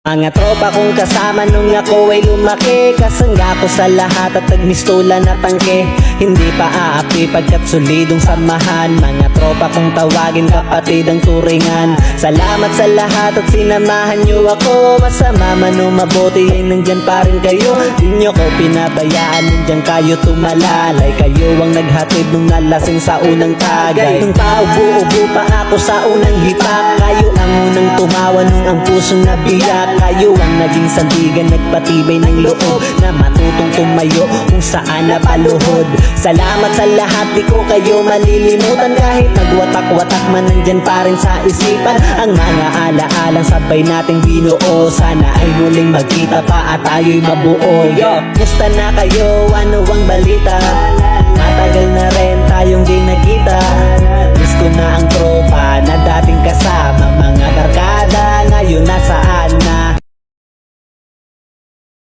Mga tropa kong kasama nung ako ay lumaki, kasangga ko sa lahat at nagmistola na tangke. Hindi pa aapi pagkat solidong samahan. Mga tropa kong tawagin kapatid ang turingan. Salamat sa lahat at sinamahan nyo ako. Masama man o mabuti ay nandyan pa rin kayo. Di nyo ko pinabayaan, nandyan kayo tumalalay. Kayo ang naghatid nung nalasing sa unang tagay. Nung paubo-ubo pa ako sa unang hipak, kayo ang unang tumawa nung ang pusong nabiyak. Kayo ang naging sandigan, nagpatibay ng loob na matutong tumayo kung saan napaluhod. Salamat sa lahat, di ko kayo malilimutan. Kahit nagwatak-watak man, nandyan pa rin sa isipan ang mga alaalang sabay nating binuo. Sana ay muling magkita pa at tayo'y mabuo. Musta na kayo? Ano ang balita? Matagal na rin tayong di nagkita. Miss ko na ang tropa na dating kasama. Mga barkada ngayon nasaan na?